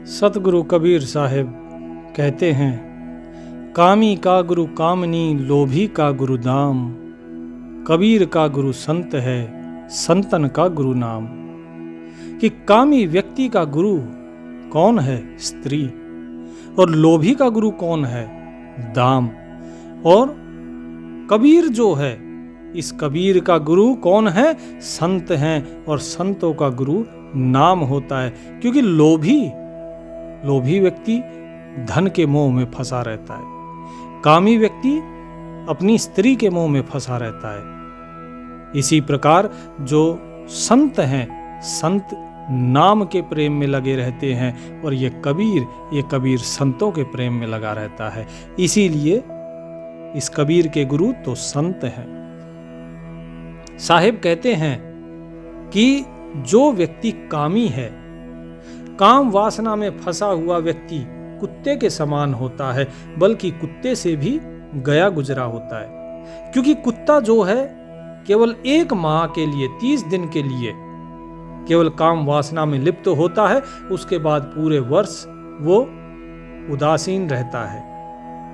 सतगुरु कबीर साहिब कहते हैं, कामी का गुरु कामनी, लोभी का गुरु दाम। कबीर का गुरु संत है, संतन का गुरु नाम। कि कामी व्यक्ति का गुरु कौन है? स्त्री। और लोभी का गुरु कौन है? दाम। और कबीर जो है, इस कबीर का गुरु कौन है? संत हैं। और संतों का गुरु नाम होता है। क्योंकि लोभी व्यक्ति धन के मोह में फंसा रहता है, कामी व्यक्ति अपनी स्त्री के मोह में फंसा रहता है। इसी प्रकार जो संत हैं, संत नाम के प्रेम में लगे रहते हैं। और ये कबीर संतों के प्रेम में लगा रहता है। इसीलिए इस कबीर के गुरु तो संत हैं। साहिब कहते हैं कि जो व्यक्ति कामी है, काम वासना में फंसा हुआ व्यक्ति कुत्ते के समान होता है, बल्कि कुत्ते से भी गया गुजरा होता है। क्योंकि कुत्ता जो है केवल एक माह के लिए, 30 दिन के लिए केवल काम वासना में लिप्त होता है। उसके बाद पूरे वर्ष वो उदासीन रहता है।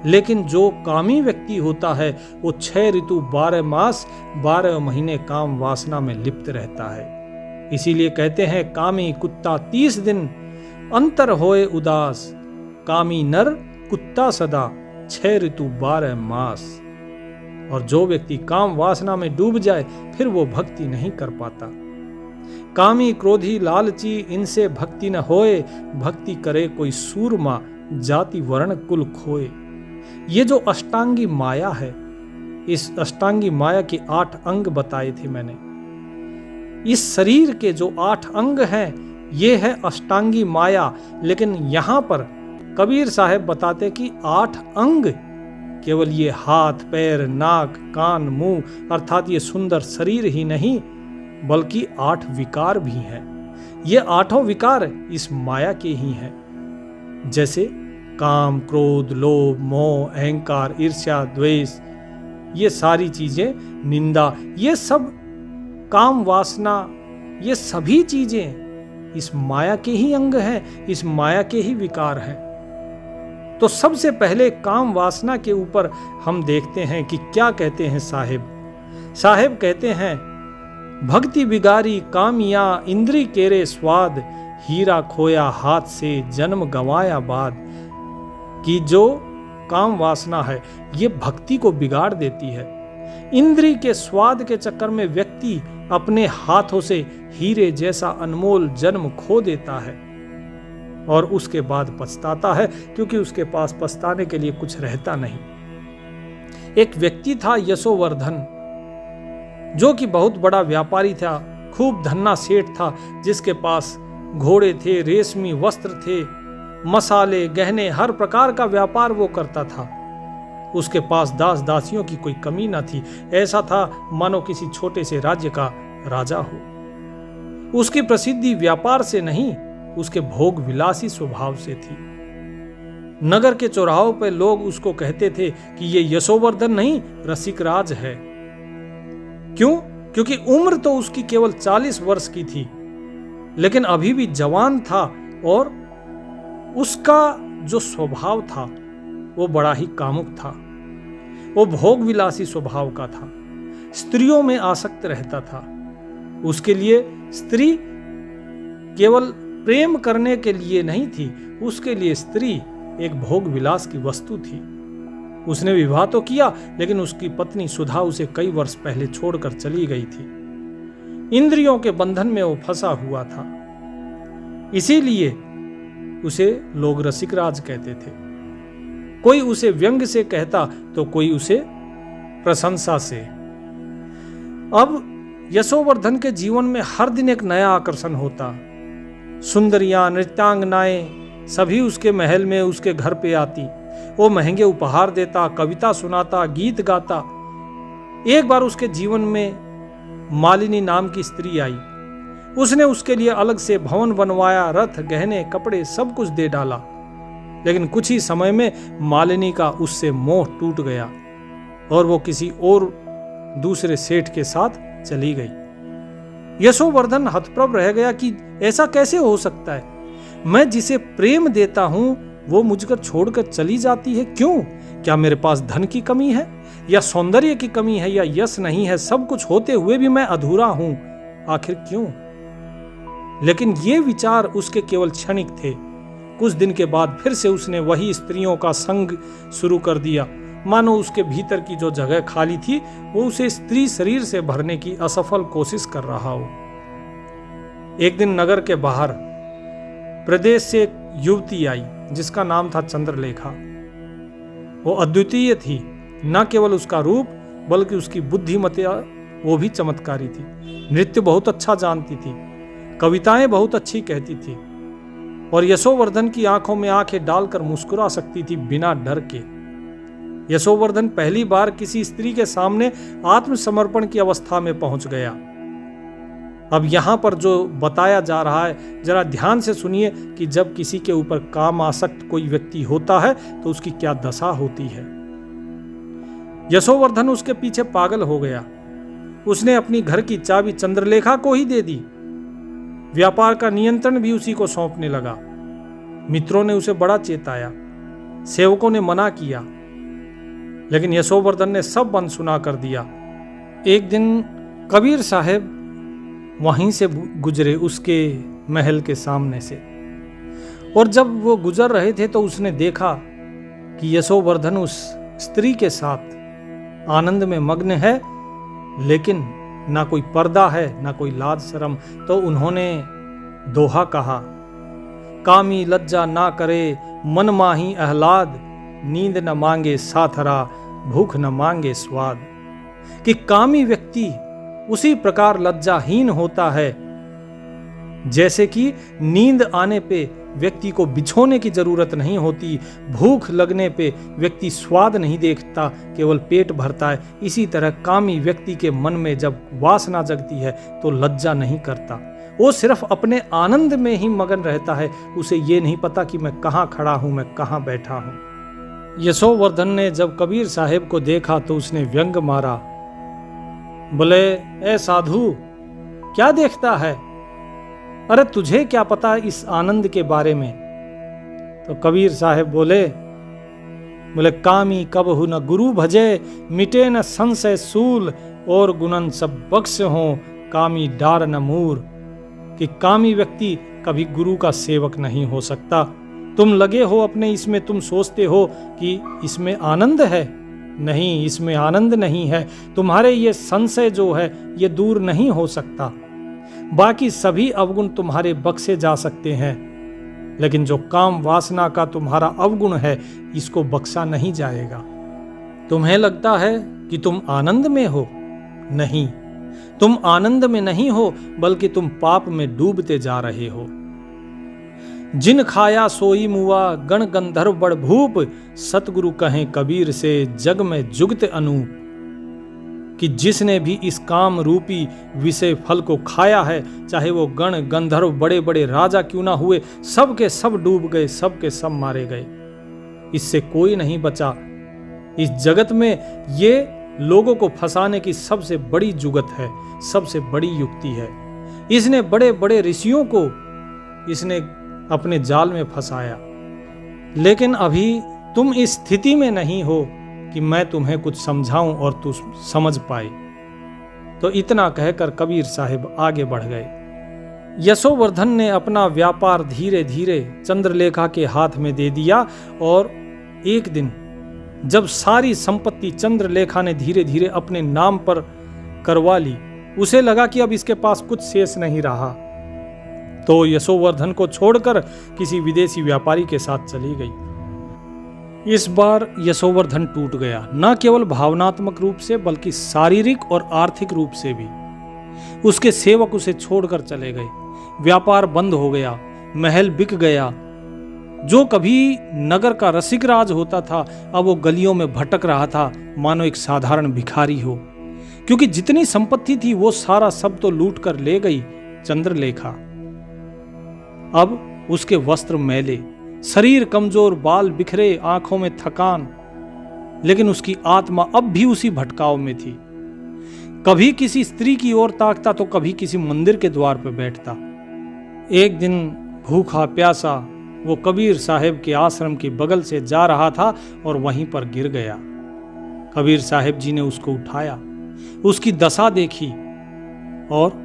लेकिन जो कामी व्यक्ति होता है वो 6 ऋतु 12 मास 12 महीने काम वासना में लिप्त रहता है। इसीलिए कहते हैं, कामी कुत्ता 30 दिन अंतर होए उदास, कामी नर कुत्ता सदा 6 ऋतु 12 मास। और जो व्यक्ति काम वासना में डूब जाए फिर वो भक्ति नहीं कर पाता। कामी क्रोधी लालची, इनसे भक्ति न होए, भक्ति करे कोई सूरमा, जाति वर्ण कुल खोए। ये जो अष्टांगी माया है, इस अष्टांगी माया के 8 अंग बताए थे मैंने। इस शरीर के जो 8 अंग हैं, ये है अष्टांगी माया। लेकिन यहां पर कबीर साहब बताते कि 8 अंग केवल ये हाथ पैर नाक कान मुंह, अर्थात ये सुंदर शरीर ही नहीं, बल्कि 8 विकार भी हैं। ये 8 विकार इस माया के ही हैं। जैसे काम, क्रोध, लोभ, मोह, अहंकार, ईर्ष्या, द्वेष, ये सारी चीजें, निंदा, ये सब काम वासना, ये सभी चीजें इस माया के ही अंग हैं, इस माया के ही विकार हैं। तो सबसे पहले काम वासना के ऊपर हम देखते हैं कि क्या कहते हैं साहिब कहते हैं, भक्ति बिगारी कामिया, इंद्री केरे स्वाद, हीरा खोया हाथ से जन्म गंवाया बाद। कि जो काम वासना है ये भक्ति को बिगाड़ देती है। इंद्री के स्वाद के चक्कर में व्यक्ति अपने हाथों से हीरे जैसा अनमोल जन्म खो देता है और उसके बाद पछताता है, क्योंकि उसके पास पछताने के लिए कुछ रहता नहीं। एक व्यक्ति था यशोवर्धन, जो कि बहुत बड़ा व्यापारी था, खूब धन्ना सेठ था, जिसके पास घोड़े थे, रेशमी वस्त्र थे, मसाले गहने, हर प्रकार का व्यापार वो करता था। उसके पास दास दासियों की कोई कमी न थी। ऐसा था मानो किसी छोटे से राज्य का राजा हो। उसकी प्रसिद्धि व्यापार से नहीं, उसके भोग विलासी स्वभाव से थी। नगर के चौराहों पर लोग उसको कहते थे कि ये यशोवर्धन नहीं, रसिकराज है। क्यों? क्योंकि उम्र तो उसकी केवल 40 वर्ष की थी, लेकिन अभी भी जवान था। और उसका जो स्वभाव था वो बड़ा ही कामुक था। वो भोग विलासी स्वभाव का था, स्त्रियों में आसक्त रहता था। उसके लिए स्त्री केवल प्रेम करने के लिए नहीं थी, उसके लिए स्त्री एक भोग विलास की वस्तु थी। उसने विवाह तो किया, लेकिन उसकी पत्नी सुधा उसे कई वर्ष पहले छोड़कर चली गई थी। इंद्रियों के बंधन में वो फंसा हुआ था। इसीलिए उसे लोग रसिकराज कहते थे। कोई उसे व्यंग से कहता तो कोई उसे प्रशंसा से। अब यशोवर्धन के जीवन में हर दिन एक नया आकर्षण होता। सुंदरियां, नृत्यांगनाएं सभी उसके महल में, उसके घर पे आती। वो महंगे उपहार देता, कविता सुनाता, गीत गाता। एक बार उसके जीवन में मालिनी नाम की स्त्री आई। उसने उसके लिए अलग से भवन बनवाया, रथ गहने कपड़े सब कुछ दे डाला। लेकिन कुछ ही समय में मालिनी का उससे मोह टूट गया और वो किसी और दूसरे सेठ के साथ चली गई। यशोवर्धन हतप्रभ रह गया कि ऐसा कैसे हो सकता है। मैं जिसे प्रेम देता हूं वो मुझको छोड़कर चली जाती है, क्यों? क्या मेरे पास धन की कमी है या सौंदर्य की कमी है या यश नहीं है? सब कुछ होते हुए भी मैं अधूरा हूं, आखिर क्यों? लेकिन ये विचार उसके केवल क्षणिक थे। कुछ दिन के बाद फिर से उसने वही स्त्रियों का संग शुरू कर दिया, मानो उसके भीतर की जो जगह खाली थी वो उसे स्त्री शरीर से भरने की असफल कोशिश कर रहा हो। एक दिन नगर के बाहर प्रदेश से एक युवती आई जिसका नाम था चंद्रलेखा। वो अद्वितीय थी, न केवल उसका रूप बल्कि उसकी बुद्धिमत्ता वो भी चमत्कारी थी। नृत्य बहुत अच्छा जानती थी, कविताएं बहुत अच्छी कहती थी और यशोवर्धन की आंखों में आंखें डालकर मुस्कुरा सकती थी बिना डर के। यशोवर्धन पहली बार किसी स्त्री के सामने आत्मसमर्पण की अवस्था में पहुंच गया। अब यहां पर जो बताया जा रहा है जरा ध्यान से सुनिए कि जब किसी के ऊपर काम आसक्त कोई व्यक्ति होता है तो उसकी क्या दशा होती है। यशोवर्धन उसके पीछे पागल हो गया। उसने अपनी घर की चाबी चंद्रलेखा को ही दे दी। व्यापार का नियंत्रण भी उसी को सौंपने लगा। मित्रों ने उसे बड़ा चेताया, सेवकों ने मना किया, लेकिन यशोवर्धन ने सब अनसुना कर दिया। एक दिन कबीर साहब वहीं से गुजरे उसके महल के सामने से, और जब वो गुजर रहे थे तो उसने देखा कि यशोवर्धन उस स्त्री के साथ आनंद में मग्न है, लेकिन ना कोई पर्दा है ना कोई लाज शर्म। तो उन्होंने दोहा कहा, कामी लज्जा ना करे मन माही आह्लाद, नींद न मांगे साथरा भूख न मांगे स्वाद। कि कामी व्यक्ति उसी प्रकार लज्जाहीन होता है जैसे कि नींद आने पे व्यक्ति को बिछोने की जरूरत नहीं होती, भूख लगने पे व्यक्ति स्वाद नहीं देखता, केवल पेट भरता है। इसी तरह कामी व्यक्ति के मन में जब वासना जगती है तो लज्जा नहीं करता, वो सिर्फ अपने आनंद में ही मगन रहता है। उसे ये नहीं पता कि मैं कहाँ खड़ा हूं, मैं कहाँ बैठा हूं। यशोवर्धन ने जब कबीर साहेब को देखा तो उसने व्यंग मारा, बोले, ए साधु क्या देखता है? अरे तुझे क्या पता इस आनंद के बारे में? तो कबीर साहब बोले कामी कबहु न गुरु भजे, मिटे न संशय सूल, और गुणन सब बख्श हो कामी डार न मूर। कि कामी व्यक्ति कभी गुरु का सेवक नहीं हो सकता। तुम लगे हो अपने इसमें, तुम सोचते हो कि इसमें आनंद है, नहीं, इसमें आनंद नहीं है। तुम्हारे ये संशय जो है ये दूर नहीं हो सकता। बाकी सभी अवगुण तुम्हारे बख्शे जा सकते हैं, लेकिन जो काम वासना का तुम्हारा अवगुण है इसको बख्शा नहीं जाएगा। तुम्हें लगता है कि तुम आनंद में हो, नहीं, तुम आनंद में नहीं हो बल्कि तुम पाप में डूबते जा रहे हो। जिन खाया सोई मुआ गण गंधर्व बड़ भूप, सतगुरु कहें कबीर से जग में जुगत अनूप। कि जिसने भी इस काम रूपी विषय फल को खाया है, चाहे वो गण गंधर्व बड़े बड़े राजा क्यों ना हुए, सब के सब डूब गए, सब के सब मारे गए। इससे कोई नहीं बचा। इस जगत में ये लोगों को फंसाने की सबसे बड़ी जुगत है, सबसे बड़ी युक्ति है। इसने बड़े बड़े ऋषियों को इसने अपने जाल में फंसाया, लेकिन अभी तुम इस स्थिति में नहीं हो कि मैं तुम्हें कुछ समझाऊं और तुम समझ पाए। तो इतना कहकर कबीर साहब आगे बढ़ गए। यशोवर्धन ने अपना व्यापार धीरे धीरे चंद्रलेखा के हाथ में दे दिया, और एक दिन जब सारी संपत्ति चंद्रलेखा ने धीरे धीरे अपने नाम पर करवा ली, उसे लगा कि अब इसके पास कुछ शेष नहीं रहा, तो यशोवर्धन को छोड़कर किसी विदेशी व्यापारी के साथ चली गई। इस बार यशोवर्धन टूट गया, न केवल भावनात्मक रूप से बल्कि शारीरिक और आर्थिक रूप से भी। उसके सेवक उसे छोड़कर चले गए, व्यापार बंद हो गया, महल बिक गया। जो कभी नगर का रसिक राज होता था अब वो गलियों में भटक रहा था मानो एक साधारण भिखारी हो, क्योंकि जितनी संपत्ति थी वो सारा सब तो लूट कर ले गई चंद्रलेखा। अब उसके वस्त्र मैले, शरीर कमजोर, बाल बिखरे, आंखों में थकान, लेकिन उसकी आत्मा अब भी उसी भटकाव में थी। कभी किसी स्त्री की ओर ताकता तो कभी किसी मंदिर के द्वार पर बैठता। एक दिन भूखा प्यासा वो कबीर साहब के आश्रम के बगल से जा रहा था और वहीं पर गिर गया। कबीर साहब जी ने उसको उठाया, उसकी दशा देखी और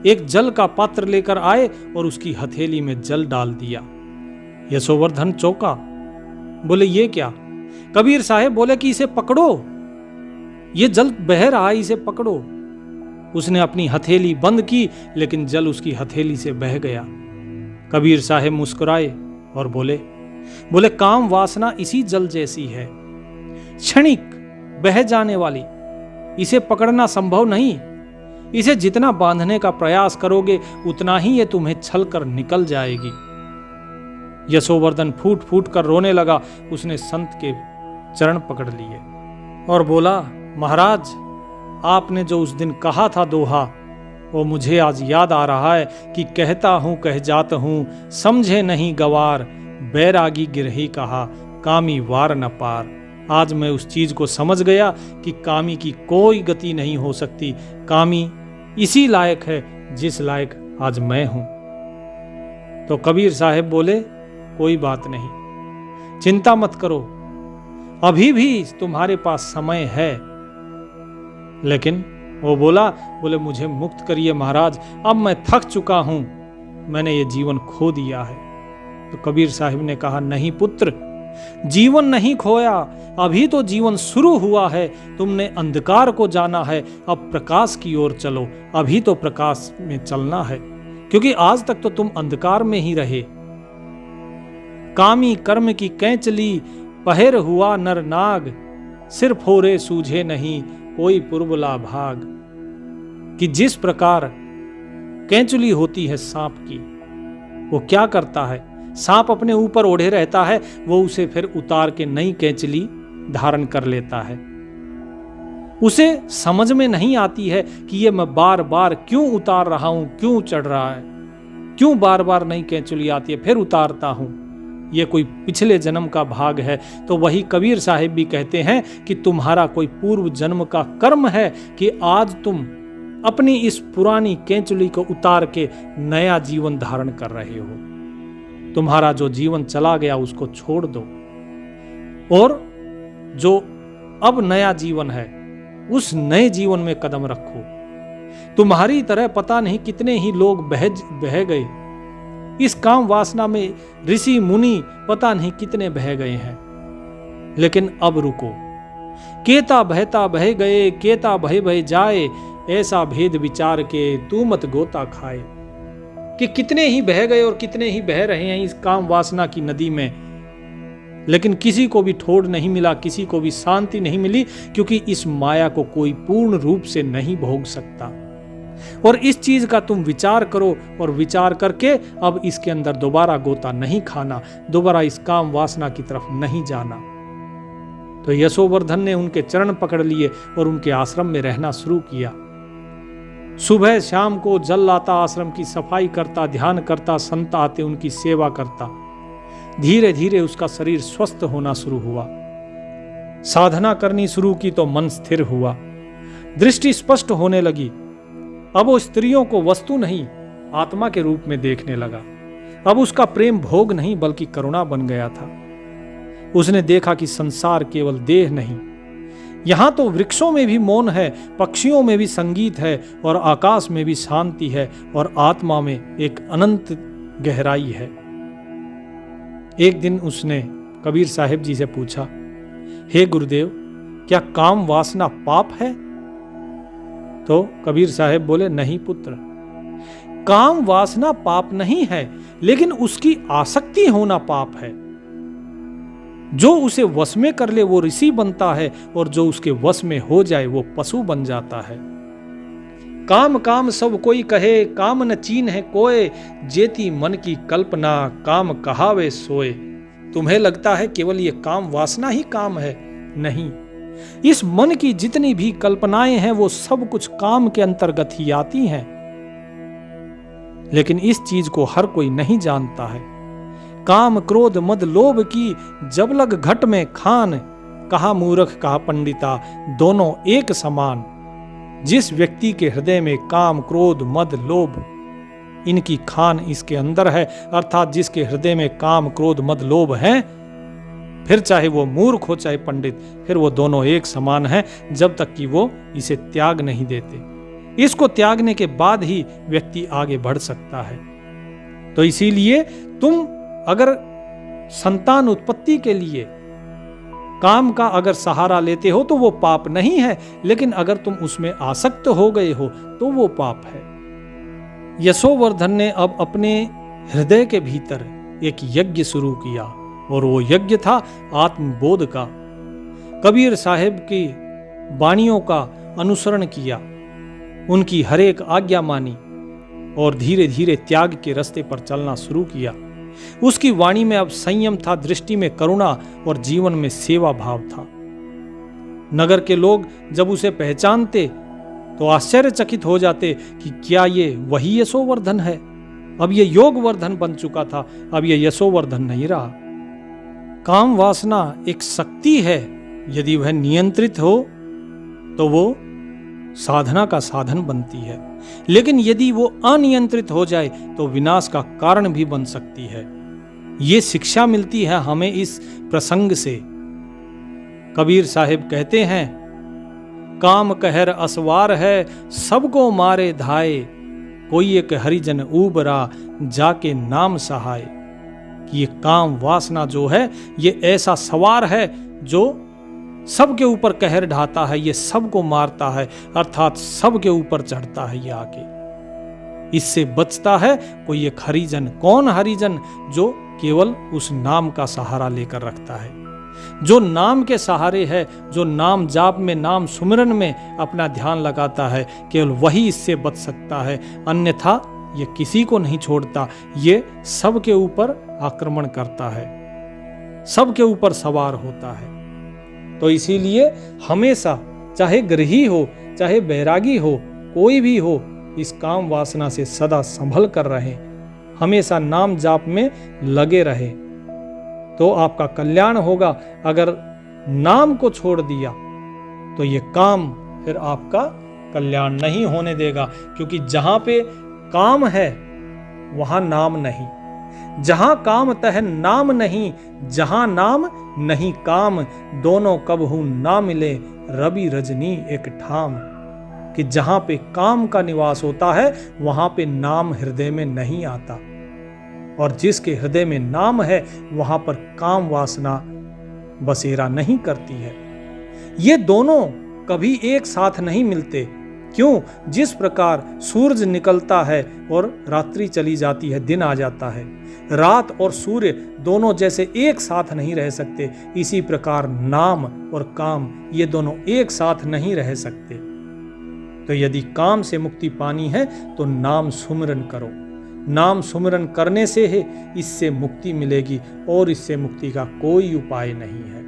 एक जल का पात्र लेकर आए और उसकी हथेली में जल डाल दिया। यशोवर्धन चौंका, बोले ये क्या? कबीर साहब बोले कि इसे पकड़ो, ये जल बह रहा है, इसे पकड़ो। उसने अपनी हथेली बंद की लेकिन जल उसकी हथेली से बह गया। कबीर साहब मुस्कुराए और बोले काम वासना इसी जल जैसी है, क्षणिक बह जाने वाली, इसे पकड़ना संभव नहीं। इसे जितना बांधने का प्रयास करोगे उतना ही ये तुम्हें छल कर निकल जाएगी। यशोवर्धन फूट फूट कर रोने लगा। उसने संत के चरण पकड़ लिए और बोला, महाराज आपने जो उस दिन कहा था दोहा, वो मुझे आज याद आ रहा है कि कहता हूं कह जात हूं, समझे नहीं गवार, बैरागी गिरही कहा, कामी वार न पार। आज मैं उस चीज को समझ गया कि कामी की कोई गति नहीं हो सकती। कामी इसी लायक है जिस लायक आज मैं हूं। तो कबीर साहब बोले, कोई बात नहीं, चिंता मत करो, अभी भी तुम्हारे पास समय है। लेकिन वो बोले मुझे मुक्त करिए महाराज, अब मैं थक चुका हूं, मैंने ये जीवन खो दिया है। तो कबीर साहब ने कहा, नहीं पुत्र, जीवन नहीं खोया, अभी तो जीवन शुरू हुआ है। तुमने अंधकार को जाना है, अब प्रकाश की ओर चलो। अभी तो प्रकाश में चलना है, क्योंकि आज तक तो तुम अंधकार में ही रहे। कामी कर्म की कैंचली पहर हुआ नर नाग, सिर फोरे सूझे नहीं कोई पुरबला भाग। कि जिस प्रकार कैंचुली होती है सांप की, वो क्या करता है, सांप अपने ऊपर ओढ़े रहता है, वो उसे फिर उतार के नई कैंचली धारण कर लेता है। उसे समझ में नहीं आती है कि ये मैं बार बार क्यों उतार रहा हूं, क्यों चढ़ रहा है, क्यों बार बार नई कैंचुली आती है फिर उतारता हूं, ये कोई पिछले जन्म का भाग है। तो वही कबीर साहिब भी कहते हैं कि तुम्हारा कोई पूर्व जन्म का कर्म है कि आज तुम अपनी इस पुरानी कैंचुली को उतार के नया जीवन धारण कर रहे हो। तुम्हारा जो जीवन चला गया उसको छोड़ दो और जो अब नया जीवन है उस नए जीवन में कदम रखो। तुम्हारी तरह पता नहीं कितने ही लोग बह गए इस काम वासना में, ऋषि मुनि पता नहीं कितने बह गए हैं। लेकिन अब रुको, केता बहता बह गए, केता बह बह जाए, ऐसा भेद विचार के तू मत गोता खाए। कि कितने ही बह गए और कितने ही बह रहे हैं इस काम वासना की नदी में, लेकिन किसी को भी ठोड़ नहीं मिला, किसी को भी शांति नहीं मिली, क्योंकि इस माया को कोई पूर्ण रूप से नहीं भोग सकता। और इस चीज का तुम विचार करो और विचार करके अब इसके अंदर दोबारा गोता नहीं खाना, दोबारा इस काम वासना की तरफ नहीं जाना। तो यशोवर्धन ने उनके चरण पकड़ लिए और उनके आश्रम में रहना शुरू किया। सुबह शाम को जल लाता, आश्रम की सफाई करता, ध्यान करता, संत आते उनकी सेवा करता। धीरे धीरे उसका शरीर स्वस्थ होना शुरू हुआ। साधना करनी शुरू की तो मन स्थिर हुआ, दृष्टि स्पष्ट होने लगी। अब वो स्त्रियों को वस्तु नहीं आत्मा के रूप में देखने लगा। अब उसका प्रेम भोग नहीं बल्कि करुणा बन गया था। उसने देखा कि संसार केवल देह नहीं, यहां तो वृक्षों में भी मौन है, पक्षियों में भी संगीत है और आकाश में भी शांति है और आत्मा में एक अनंत गहराई है। एक दिन उसने कबीर साहिब जी से पूछा, हे गुरुदेव, क्या काम वासना पाप है? तो कबीर साहब बोले, नहीं पुत्र, काम वासना पाप नहीं है, लेकिन उसकी आसक्ति होना पाप है। जो उसे वश में कर ले वो ऋषि बनता है और जो उसके वश में हो जाए वो पशु बन जाता है। काम काम सब कोई कहे, काम न चीन है कोय, जेती मन की कल्पना, काम कहावे सोए। तुम्हें लगता है केवल ये काम वासना ही काम है, नहीं, इस मन की जितनी भी कल्पनाएं हैं वो सब कुछ काम के अंतर्गत ही आती हैं। लेकिन इस चीज को हर कोई नहीं जानता है। काम क्रोध मद लोभ की जब लग घट में खान, कहा मूर्ख कहा पंडिता, दोनों एक समान। जिस व्यक्ति के हृदय में काम क्रोध मद लोभ इनकी खान इसके अंदर है, अर्थात जिसके हृदय में काम क्रोध मद लोभ है, फिर चाहे वो मूर्ख हो चाहे पंडित, फिर वो दोनों एक समान हैं जब तक कि वो इसे त्याग नहीं देते। इसको त्यागने के बाद ही व्यक्ति आगे बढ़ सकता है। तो इसीलिए तुम अगर संतान उत्पत्ति के लिए काम का अगर सहारा लेते हो तो वो पाप नहीं है, लेकिन अगर तुम उसमें आसक्त हो गए हो तो वो पाप है। यशोवर्धन ने अब अपने हृदय के भीतर एक यज्ञ शुरू किया और वो यज्ञ था आत्मबोध का। कबीर साहिब की वाणियों का अनुसरण किया, उनकी हर एक आज्ञा मानी और धीरे धीरे त्याग के रास्ते पर चलना शुरू किया। उसकी वाणी में अब संयम था, दृष्टि में करुणा और जीवन में सेवा भाव था। नगर के लोग जब उसे पहचानते तो आश्चर्यचकित हो जाते कि क्या ये वही यशोवर्धन है। अब ये योगवर्धन बन चुका था, अब ये यशोवर्धन नहीं रहा। काम वासना एक शक्ति है, यदि वह नियंत्रित हो तो वो साधना का साधन बनती है, लेकिन यदि वो अनियंत्रित हो जाए तो विनाश का कारण भी बन सकती है। ये शिक्षा मिलती है हमें इस प्रसंग से। कबीर साहिब कहते हैं, काम कहर असवार है सबको मारे धाए, कोई एक हरिजन ऊबरा जाके नाम सहाय। कि ये काम वासना जो है ये ऐसा सवार है जो सबके ऊपर कहर ढाता है, ये सबको मारता है, अर्थात सबके ऊपर चढ़ता है ये आके। इससे बचता है कोई एक हरिजन। कौन हरिजन? जो केवल उस नाम का सहारा लेकर रखता है, जो नाम के सहारे है, जो नाम जाप में नाम सुमिरन में अपना ध्यान लगाता है, केवल वही इससे बच सकता है। अन्यथा ये किसी को नहीं छोड़ता, ये सबके ऊपर आक्रमण करता है, सबके ऊपर सवार होता है। तो इसीलिए हमेशा, चाहे गृही हो चाहे बैरागी हो, कोई भी हो, इस काम वासना से सदा संभल कर रहे, हमेशा नाम जाप में लगे रहे तो आपका कल्याण होगा। अगर नाम को छोड़ दिया तो ये काम फिर आपका कल्याण नहीं होने देगा, क्योंकि जहां पे काम है वहां नाम नहीं, जहां काम तह नाम नहीं, जहां नाम नहीं काम, दोनों कबहू ना मिले रवि रजनी एक ठाम। कि जहां पे काम का निवास होता है वहां पे नाम हृदय में नहीं आता, और जिसके हृदय में नाम है वहां पर काम वासना बसेरा नहीं करती है। ये दोनों कभी एक साथ नहीं मिलते। क्यों? जिस प्रकार सूरज निकलता है और रात्रि चली जाती है, दिन आ जाता है, रात और सूर्य दोनों जैसे एक साथ नहीं रह सकते, इसी प्रकार नाम और काम ये दोनों एक साथ नहीं रह सकते। तो यदि काम से मुक्ति पानी है तो नाम सुमिरन करो। नाम सुमिरन करने से ही इससे मुक्ति मिलेगी, और इससे मुक्ति का कोई उपाय नहीं है।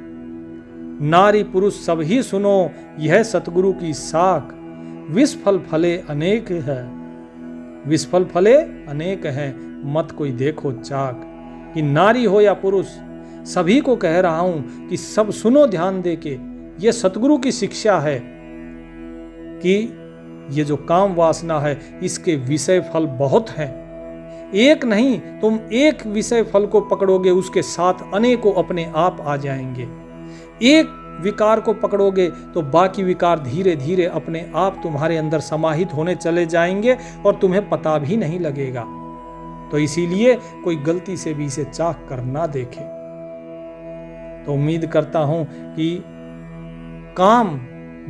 नारी पुरुष सब ही सुनो यह सतगुरु की साख, विषफल फले अनेक है, विषफल फले अनेक हैं, मत कोई देखो चाक। कि नारी हो या पुरुष, सभी को कह रहा हूं कि सब सुनो ध्यान दे के। ये सतगुरु की शिक्षा है कि ये जो काम वासना है इसके विषय फल बहुत हैं। एक नहीं, तुम एक विषय फल को पकड़ोगे उसके साथ अनेकों अपने आप आ जाएंगे। एक विकार को पकड़ोगे तो बाकी विकार धीरे धीरे अपने आप तुम्हारे अंदर समाहित होने चले जाएंगे और तुम्हें पता भी नहीं लगेगा। तो इसीलिए कोई गलती से भी इसे चाख कर ना देखे। तो उम्मीद करता हूं कि काम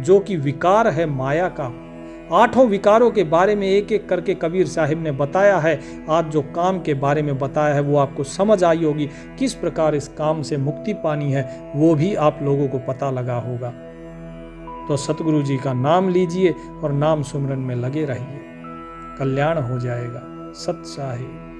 जो कि विकार है माया का, आठों विकारों के बारे में एक एक करके कबीर साहिब ने बताया है। आज जो काम के बारे में बताया है वो आपको समझ आई होगी, किस प्रकार इस काम से मुक्ति पानी है वो भी आप लोगों को पता लगा होगा। तो सतगुरु जी का नाम लीजिए और नाम सुमिरन में लगे रहिए, कल्याण हो जाएगा। सत साहिब।